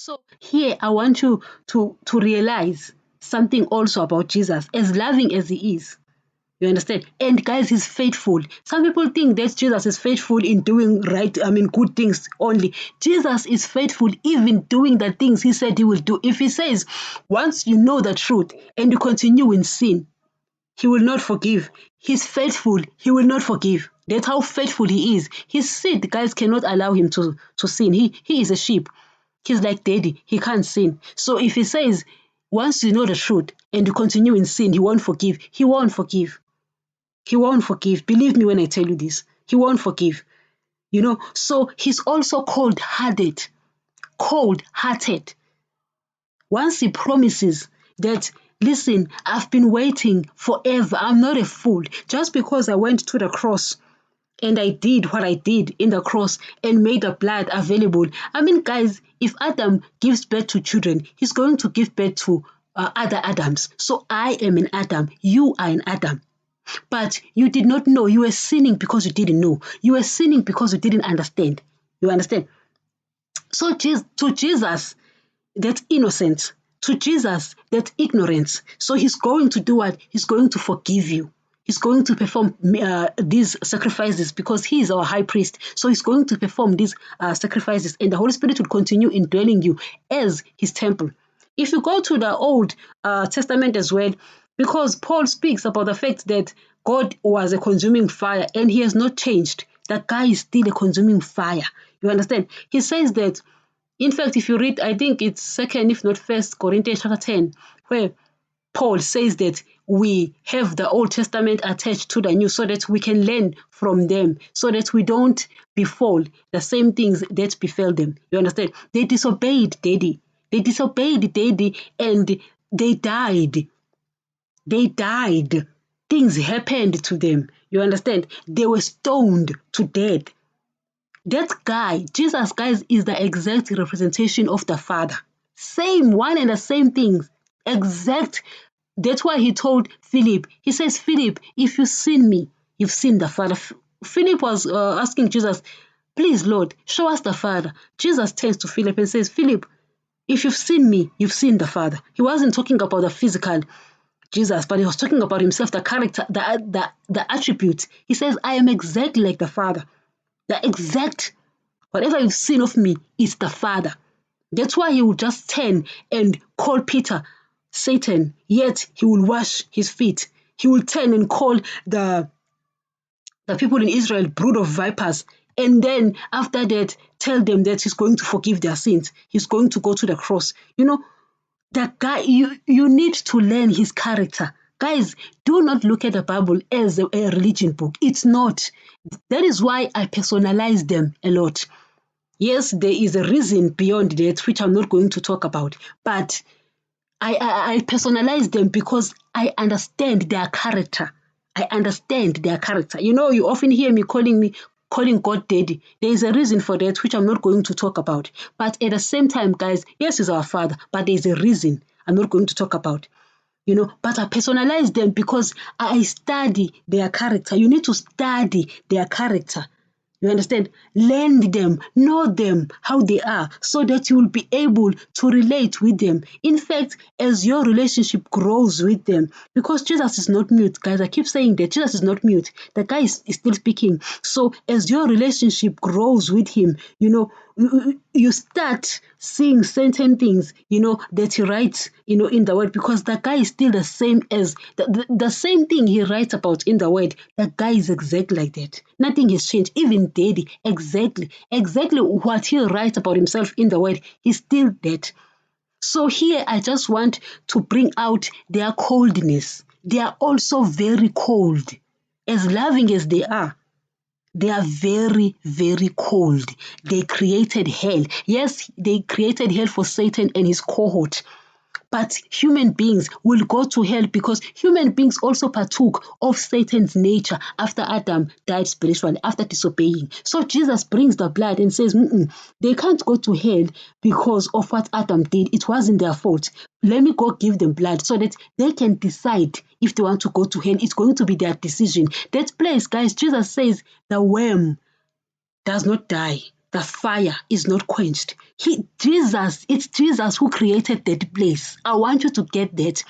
So here I want you to realize something also about Jesus, as loving as he is. You understand? And guys, he's faithful. Some people think that Jesus is faithful in doing good things only. Jesus is faithful even doing the things he said he will do. If he says, once you know the truth and you continue in sin, he will not forgive. He's faithful. He will not forgive. That's how faithful he is. His seed, guys, cannot allow him to sin. He is a sheep. He's like daddy. He can't sin. So if he says, once you know the truth and you continue in sin, he won't forgive. He won't forgive. He won't forgive. Believe me when I tell you this. He won't forgive. So he's also cold-hearted. Cold-hearted. Once he promises that, listen, I've been waiting forever. I'm not a fool. Just because I went to the cross and I did what I did in the cross and made the blood available. Guys, if Adam gives birth to children, he's going to give birth to other Adams. So I am an Adam. You are an Adam. But you did not know. You were sinning because you didn't know. You were sinning because you didn't understand. You understand? So to Jesus, that's innocence. To Jesus, that's ignorance. So he's going to do what? He's going to forgive you. He's going to perform these sacrifices because he is our high priest. So he's going to perform these sacrifices, and the Holy Spirit will continue indwelling you as his temple. If you go to the Old Testament as well, because Paul speaks about the fact that God was a consuming fire and he has not changed. That guy is still a consuming fire. You understand? He says that, in fact, if you read, I think it's 2nd, if not 1st Corinthians chapter 10, where Paul says that we have the Old Testament attached to the New so that we can learn from them, so that we don't befall the same things that befell them. You understand? They disobeyed Daddy. They disobeyed Daddy and they died. They died. Things happened to them. You understand? They were stoned to death. That guy, Jesus, guys, is the exact representation of the Father. Same one and the same things. Exact. That's why he told Philip. He says, Philip, if you seen me, you've seen the Father. Philip was asking Jesus, please, Lord, show us the Father. Jesus turns to Philip and says, Philip, if you've seen me, you've seen the Father. He wasn't talking about the physical Jesus, but he was talking about himself, the character, the attributes. He says, I am exactly like the Father. The exact, whatever you've seen of me is the Father. That's why he would just turn and call Peter Satan, yet he will wash his feet. He will turn and call the people in Israel brood of vipers. And then after that, tell them that he's going to forgive their sins. He's going to go to the cross. That guy, you need to learn his character. Guys, do not look at the Bible as a religion book. It's not. That is why I personalize them a lot. Yes, there is a reason beyond that, which I'm not going to talk about. But I personalize them because I understand their character. I understand their character. You often hear me calling God Daddy. There is a reason for that, which I'm not going to talk about. But at the same time, guys, yes, he's our Father, but there's a reason I'm not going to talk about. But I personalize them because I study their character. You need to study their character. You understand? Learn them, know them, how they are, so that you will be able to relate with them. In fact, as your relationship grows with them, because Jesus is not mute, guys, I keep saying that Jesus is not mute. The guy is still speaking. So as your relationship grows with him, you start seeing certain things, that he writes, in the word, because the guy is still the same as the same thing he writes about in the word. The guy is exactly like that. Nothing has changed. Even Daddy, exactly what he writes about himself in the word, he's still that. So here I just want to bring out their coldness. They are also very cold. As loving as they are very, very cold. They created hell. Yes, they created hell for Satan and his cohort. But human beings will go to hell because human beings also partook of Satan's nature after Adam died spiritually, after disobeying. So Jesus brings the blood and says, they can't go to hell because of what Adam did. It wasn't their fault. Let me go give them blood so that they can decide if they want to go to hell. It's going to be their decision. That place, guys, Jesus says the worm does not die. the fire is not quenched. It's Jesus who created that place. I want you to get that.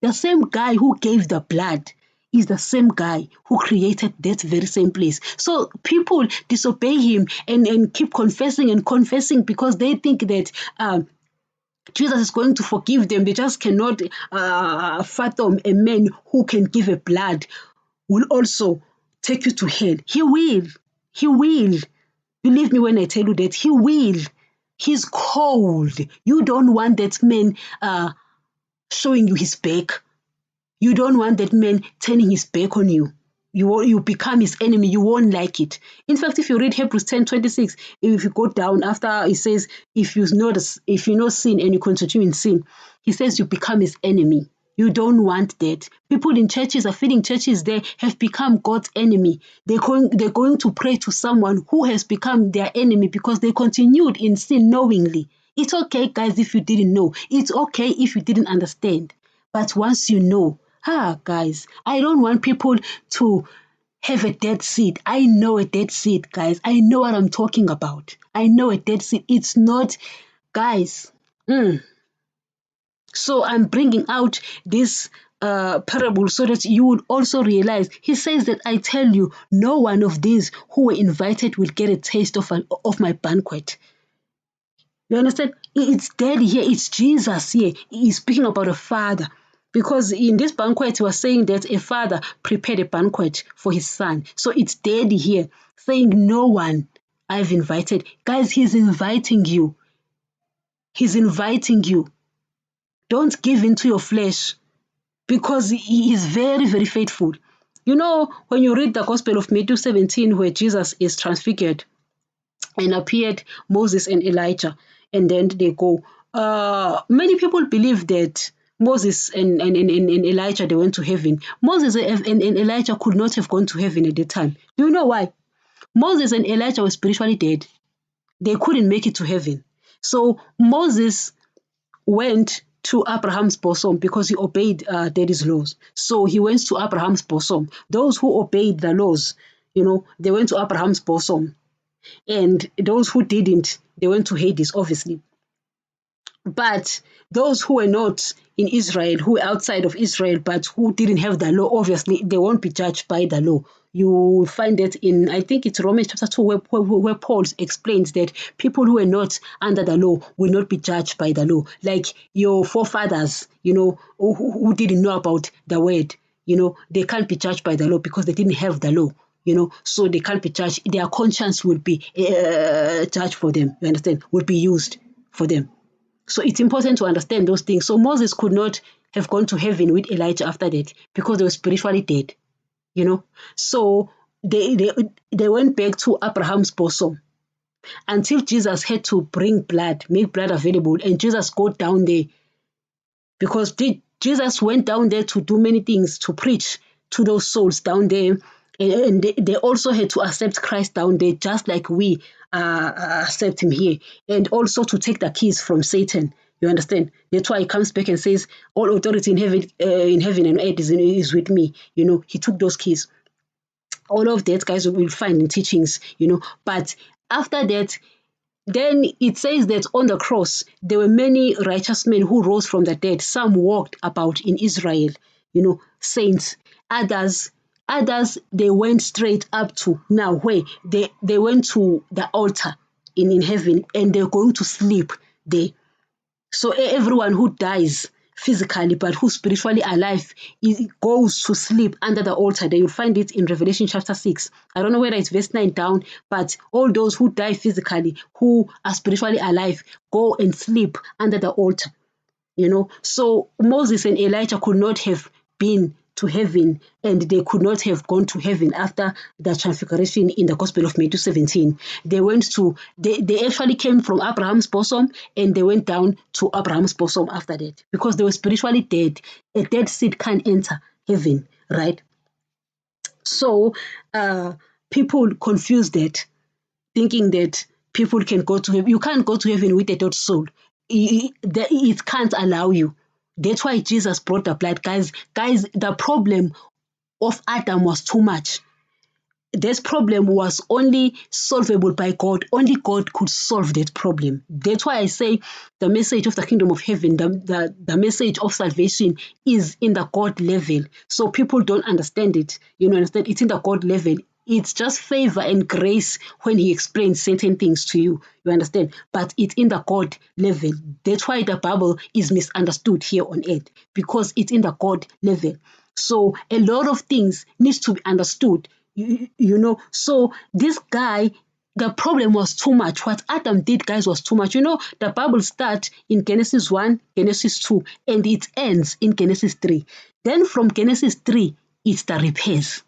The same guy who gave the blood is the same guy who created that very same place. So people disobey him and keep confessing and confessing because they think that Jesus is going to forgive them. They just cannot fathom a man who can give a blood will also take you to hell. He will. He will. Believe me when I tell you that he will. He's cold. You don't want that man showing you his back. You don't want that man turning his back on you. You become his enemy. You won't like it. In fact, if you read Hebrews 10:26, if you go down after it says, if you know sin and you continue in sin, he says you become his enemy. You don't want that. People in churches are feeding churches there have become God's enemy. They're going to pray to someone who has become their enemy because they continued in sin knowingly. It's okay, guys, if you didn't know. It's okay if you didn't understand. But once you know, guys, I don't want people to have a dead seed. I know a dead seed, guys. I know what I'm talking about. I know a dead seed. It's not, guys. So I'm bringing out this parable so that you will also realize. He says that I tell you, no one of these who were invited will get a taste of my banquet. You understand? It's dead here. It's Jesus here. He's speaking about a father. Because in this banquet, he was saying that a father prepared a banquet for his son. So it's dead here, saying no one I've invited. Guys, he's inviting you. He's inviting you. Don't give in to your flesh because he is very, very faithful. You know, when you read the Gospel of Matthew 17, where Jesus is transfigured and appeared Moses and Elijah, and then they go. Many people believe that Moses and Elijah, they went to heaven. Moses and Elijah could not have gone to heaven at the time. Do you know why? Moses and Elijah were spiritually dead. They couldn't make it to heaven. So Moses went to Abraham's bosom because he obeyed daddy's laws. So he went to Abraham's bosom. Those who obeyed the laws, they went to Abraham's bosom. And those who didn't, they went to Hades, obviously. But those who were not in Israel, who were outside of Israel, but who didn't have the law, obviously, they won't be judged by the law. You find that in, I think it's Romans chapter 2, where Paul explains that people who are not under the law will not be judged by the law. Like your forefathers, who didn't know about the word, they can't be judged by the law because they didn't have the law. So they can't be judged. Their conscience will be judged for them, you understand, will be used for them. So it's important to understand those things. So Moses could not have gone to heaven with Elijah after that because they were spiritually dead, So they went back to Abraham's bosom until Jesus had to make blood available, and Jesus got down there because Jesus went down there to do many things, to preach to those souls down there. And they also had to accept Christ down there, just like we accept him here, and also to take the keys from Satan. You understand? That's why he comes back and says, all authority in heaven and earth is with me. He took those keys. All of that, guys, we'll find in teachings, But after that, then it says that on the cross, there were many righteous men who rose from the dead. Some walked about in Israel, saints. Others, they went straight up to now where they went to the altar in heaven, and they're going to sleep there. So everyone who dies physically but who's spiritually alive, it goes to sleep under the altar. There you'll find it in Revelation chapter 6. I don't know whether it's verse 9 down, but all those who die physically, who are spiritually alive, go and sleep under the altar. So Moses and Elijah could not have been to heaven, and they could not have gone to heaven after the transfiguration in the Gospel of Matthew 17. They actually came from Abraham's bosom, and they went down to Abraham's bosom after that because they were spiritually dead. A dead seed can't enter heaven, right? So people confuse that, thinking that people can go to heaven. You can't go to heaven with a dead soul. It can't allow you. That's why Jesus brought the blood. Guys, the problem of Adam was too much. This problem was only solvable by God. Only God could solve that problem. That's why I say the message of the kingdom of heaven, the message of salvation is in the God level. So people don't understand it. Understand? It's in the God level. It's just favor and grace when he explains certain things to you. You understand? But it's in the God level. That's why the Bible is misunderstood here on earth, because it's in the God level. So a lot of things needs to be understood. So this guy, the problem was too much. What Adam did, guys, was too much. The Bible starts in Genesis 1, Genesis 2, and it ends in Genesis 3. Then from Genesis 3, it's the repairs.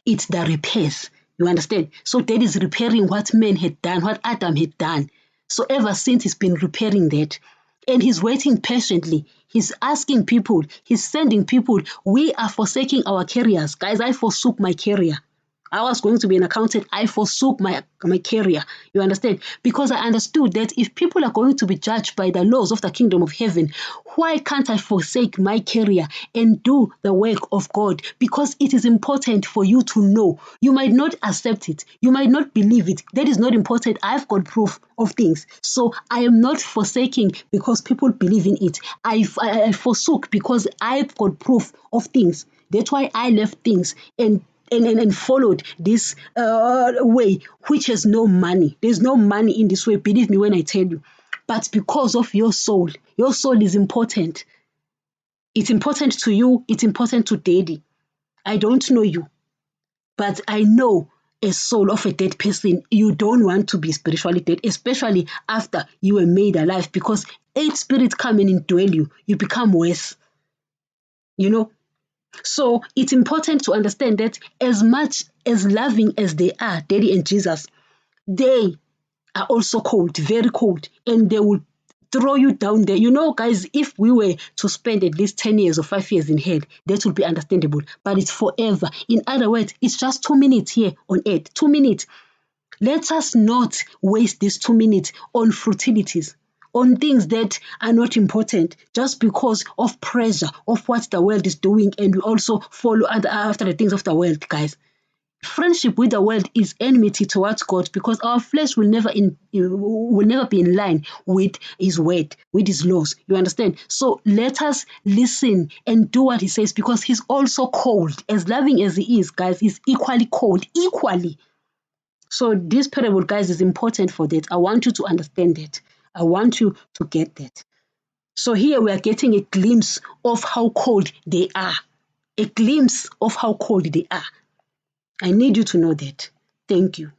It's the repairs. You understand? So that is repairing what man had done, what Adam had done. So ever since, he's been repairing that. And he's waiting patiently. He's asking people, he's sending people. We are forsaking our careers. Guys, I forsook my career. I was going to be an accountant. I forsook my career. You understand? Because I understood that if people are going to be judged by the laws of the kingdom of heaven, why can't I forsake my career and do the work of God? Because it is important for you to know. You might not accept it. You might not believe it. That is not important. I've got proof of things. So I am not forsaking because people believe in it. I forsook because I've got proof of things. That's why I left things and followed this way, which has no money. There's no money in this way, believe me when I tell you. But because of your soul is important. It's important to you. It's important to Daddy. I don't know you, but I know a soul of a dead person. You don't want to be spiritually dead, especially after you were made alive, because 8 spirits come and indwell you. You become worse. So it's important to understand that as much as loving as they are, Daddy and Jesus, they are also cold, very cold, and they will throw you down there. Guys, if we were to spend at least 10 years or 5 years in hell, that would be understandable, but it's forever. In other words, it's just 2 minutes here on earth, 2 minutes. Let us not waste these 2 minutes on futilities, on things that are not important, just because of pressure of what the world is doing, and we also follow after the things of the world, guys. Friendship with the world is enmity towards God, because our flesh will never be in line with his word, with his laws. You understand? So let us listen and do what he says, because he's also cold. As loving as he is, guys, he's equally cold, equally. So this parable, guys, is important for that. I want you to understand that. I want you to get that. So here we are getting a glimpse of how cold they are. A glimpse of how cold they are. I need you to know that. Thank you.